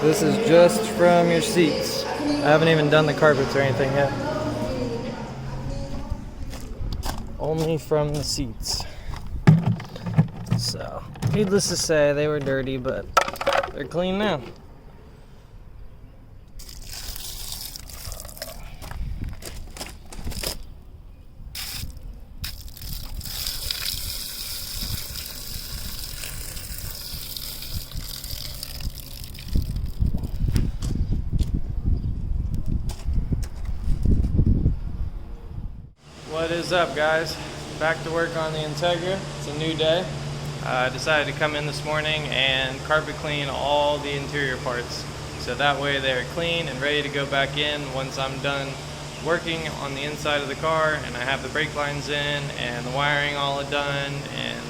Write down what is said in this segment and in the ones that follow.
This is just from your seats. I haven't even done the carpets or anything yet. Only from the seats. So, needless to say, they were dirty, but they're clean now. What is up, guys? Back to work on the Integra. It's a new day. I decided to come in this morning and carpet clean all the interior parts. So that way they're clean and ready to go back in once I'm done working on the inside of the car and I have the brake lines in and the wiring all done and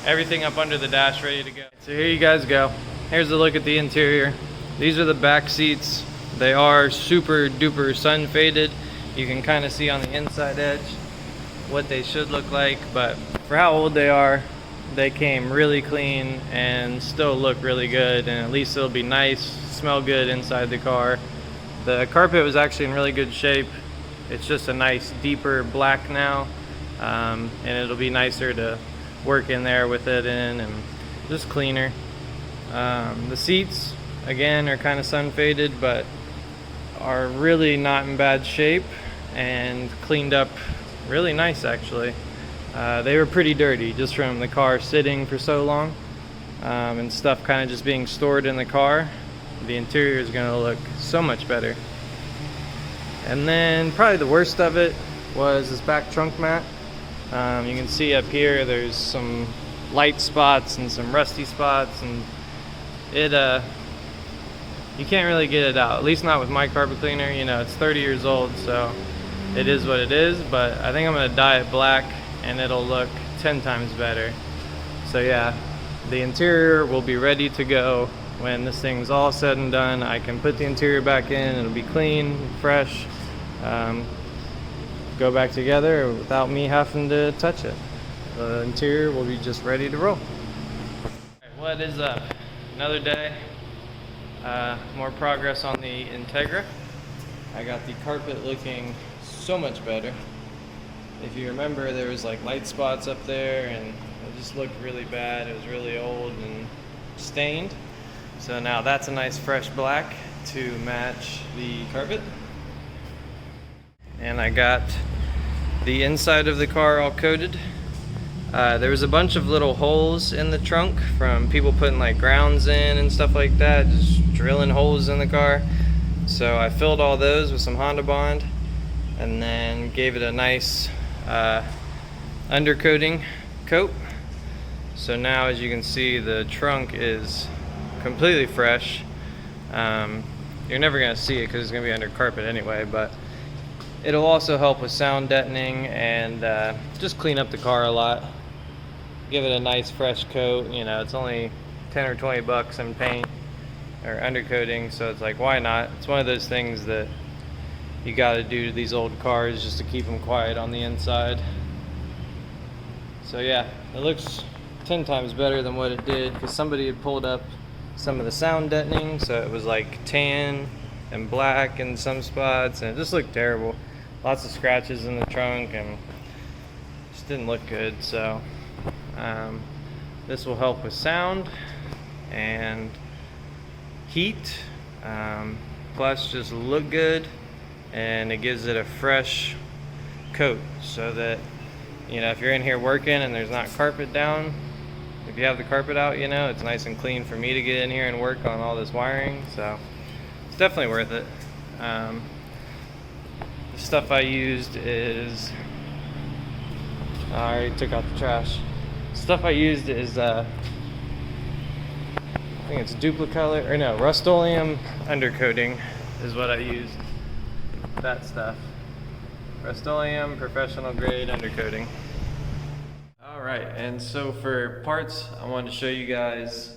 everything up under the dash ready to go. So here you guys go. Here's a look at the interior. These are the back seats. They are super duper sun faded. You can kind of see on the inside edge what they should look like, but for how old they are, they came really clean and still look really good, and at least it'll be nice, smell good inside the car. The carpet was actually in really good shape. It's just a nice deeper black now, and it'll be nicer to work in there with it in and just cleaner. The seats again are kind of sun faded, but are really not in bad shape and cleaned up really nice actually. They were pretty dirty just from the car sitting for so long and stuff kind of just being stored in the car. The interior is going to look so much better. And then probably the worst of it was this back trunk mat. You can see up here there's some light spots and some rusty spots, and it you can't really get it out, at least not with my carpet cleaner. You know, it's 30 years old, so it is what it is, but I think I'm going to dye it black and it'll look 10 times better. So yeah, the interior will be ready to go when this thing's all said and done. I can put the interior back in, it'll be clean, fresh, go back together without me having to touch it. The interior will be just ready to roll. What is up? Another day. More progress on the Integra. I got the carpet looking so much better. If you remember, there was like light spots up there and it just looked really bad. It was really old and stained. So now that's a nice fresh black to match the carpet. And I got the inside of the car all coated. There was a bunch of little holes in the trunk from people putting like grounds in and stuff like that, just drilling holes in the car. So I filled all those with some Honda Bond and then gave it a nice undercoating coat. So now, as you can see, the trunk is completely fresh. You're never going to see it because it's going to be under carpet anyway, but it'll also help with sound deadening and just clean up the car a lot. Give it a nice fresh coat. You know, it's only 10 or 20 bucks in paint or undercoating, so it's like, why not? It's one of those things that you got to do to these old cars just to keep them quiet on the inside. So yeah, it looks 10 times better than what it did, because somebody had pulled up some of the sound deadening, so it was like tan and black in some spots, and it just looked terrible. Lots of scratches in the trunk and just didn't look good. So this will help with sound and heat, plus just look good, and it gives it a fresh coat so that, you know, if you're in here working and there's not carpet down, if you have the carpet out, you know, it's nice and clean for me to get in here and work on all this wiring. So it's definitely worth it. The stuff I used is, I already took out the trash. Stuff I used is I think it's Duplicolor, or no, Rust-Oleum undercoating is what I used. That stuff. Rust-Oleum professional grade undercoating. Alright, and so for parts, I wanted to show you guys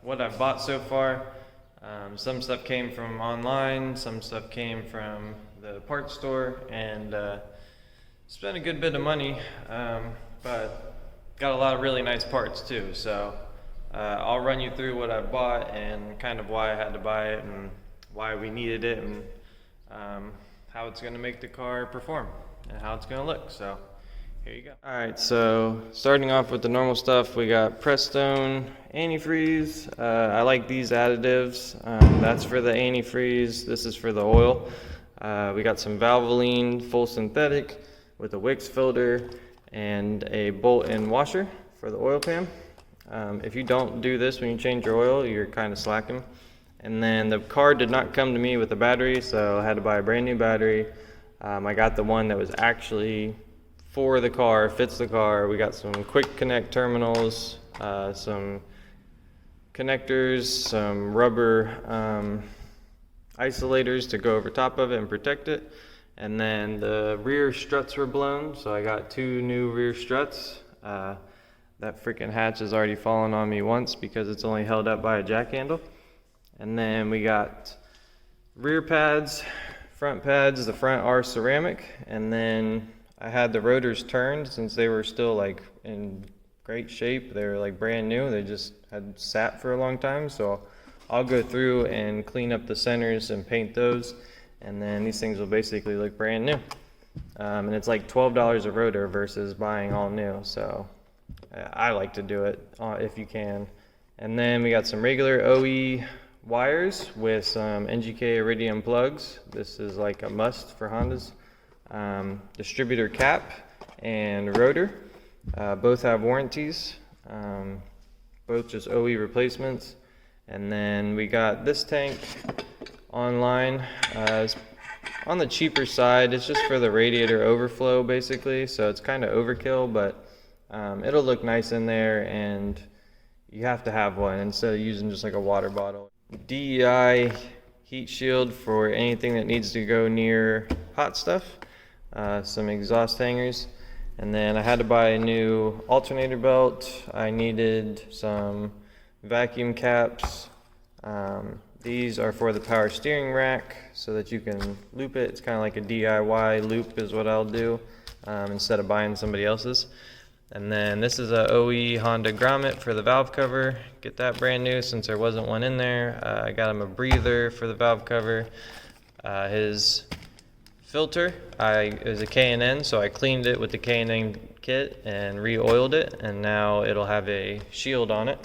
what I've bought so far. Some stuff came from online, some stuff came from the parts store, and spent a good bit of money, but got a lot of really nice parts too. So I'll run you through what I bought and kind of why I had to buy it and why we needed it, and how it's going to make the car perform and how it's going to look. So here you go. Alright, so starting off with the normal stuff, we got Prestone antifreeze. I like these additives. That's for the antifreeze, this is for the oil. We got some Valvoline full synthetic with a Wix filter and a bolt-in washer for the oil pan. If you don't do this when you change your oil, you're kind of slacking. And then the car did not come to me with a battery, so I had to buy a brand new battery. I got the one that was actually for the car, fits the car. We got some quick connect terminals, some connectors, some rubber isolators to go over top of it and protect it. And then the rear struts were blown, so I got 2 new rear struts. That freaking hatch has already fallen on me once because it's only held up by a jack handle. And then we got rear pads, front pads. The front are ceramic, and then I had the rotors turned since they were still like in great shape. They were like brand new. They just had sat for a long time, so I'll go through and clean up the centers and paint those, and then these things will basically look brand new. And it's like $12 a rotor versus buying all new, so I like to do it if you can. And then we got some regular OE wires with some NGK Iridium plugs. This is like a must for Hondas. Distributor cap and rotor. Both have warranties. Both just OE replacements. And then we got this tank online. It's on the cheaper side. It's just for the radiator overflow basically, so it's kind of overkill, but it'll look nice in there, and you have to have one instead of using just like a water bottle. DEI heat shield for anything that needs to go near hot stuff. Some exhaust hangers, and then I had to buy a new alternator belt. I needed some vacuum caps. These are for the power steering rack so that you can loop it. It's kind of like a DIY loop is what I'll do instead of buying somebody else's. And then this is a OE Honda grommet for the valve cover. Get that brand new since there wasn't one in there. I got him a breather for the valve cover. His filter is a K&N, so I cleaned it with the K&N kit and re-oiled it, and now it'll have a shield on it.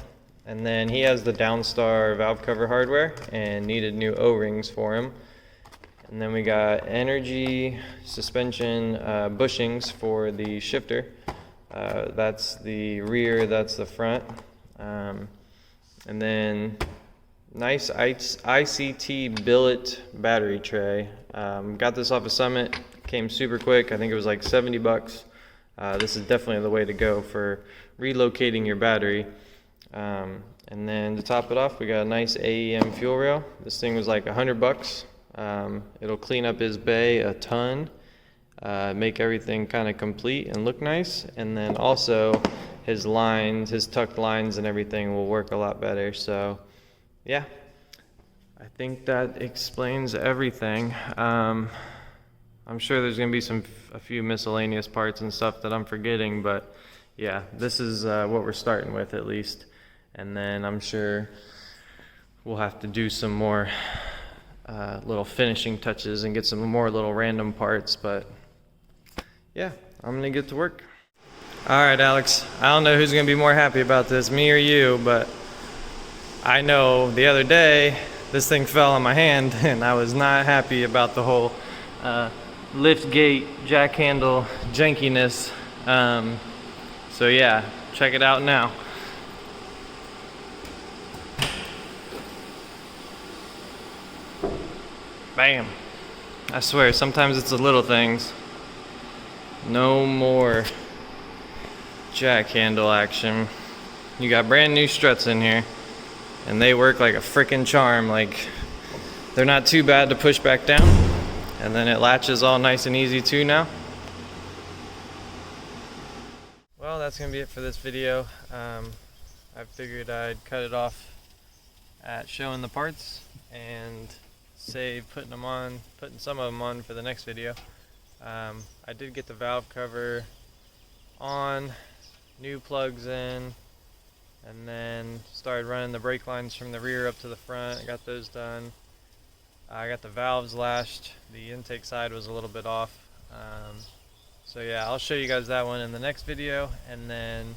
And then he has the Downstar valve cover hardware and needed new O-rings for him. And then we got energy suspension bushings for the shifter. That's the rear, that's the front. And then nice ICT billet battery tray. Got this off of Summit, came super quick. I think it was like 70 bucks. This is definitely the way to go for relocating your battery. And then to top it off, we got a nice AEM fuel rail. This thing was like 100 bucks. It'll clean up his bay a ton. Make everything kind of complete and look nice, and then also his lines, his tucked lines and everything will work a lot better. So yeah, I think that explains everything. I'm sure there's gonna be a few miscellaneous parts and stuff that I'm forgetting, but yeah, this is what we're starting with at least, and then I'm sure we'll have to do some more little finishing touches and get some more little random parts, but yeah, I'm gonna get to work. All right, Alex, I don't know who's gonna be more happy about this, me or you, but I know the other day this thing fell on my hand and I was not happy about the whole lift gate jack handle jankiness. So yeah, check it out now. Bam. I swear, sometimes it's the little things. No more jack handle action. You got brand new struts in here, and they work like a freaking charm. Like, they're not too bad to push back down, and then it latches all nice and easy too now. Well, that's gonna be it for this video. I figured I'd cut it off at showing the parts and save putting some of them on for the next video. I did get the valve cover on, new plugs in, and then started running the brake lines from the rear up to the front. I got those done. I got the valves lashed. The intake side was a little bit off. So yeah, I'll show you guys that one in the next video, and then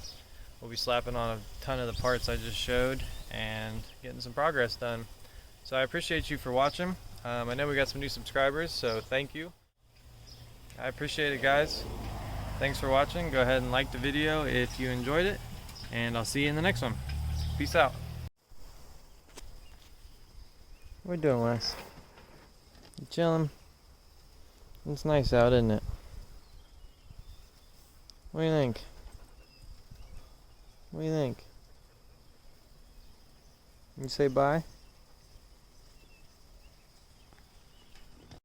we'll be slapping on a ton of the parts I just showed and getting some progress done. So I appreciate you for watching. I know we got some new subscribers, so thank you. I appreciate it, guys. Thanks for watching. Go ahead and like the video if you enjoyed it, and I'll see you in the next one. Peace out. What are you doing, Wes? You chilling? It's nice out, isn't it? What do you think? What do you think? You say bye?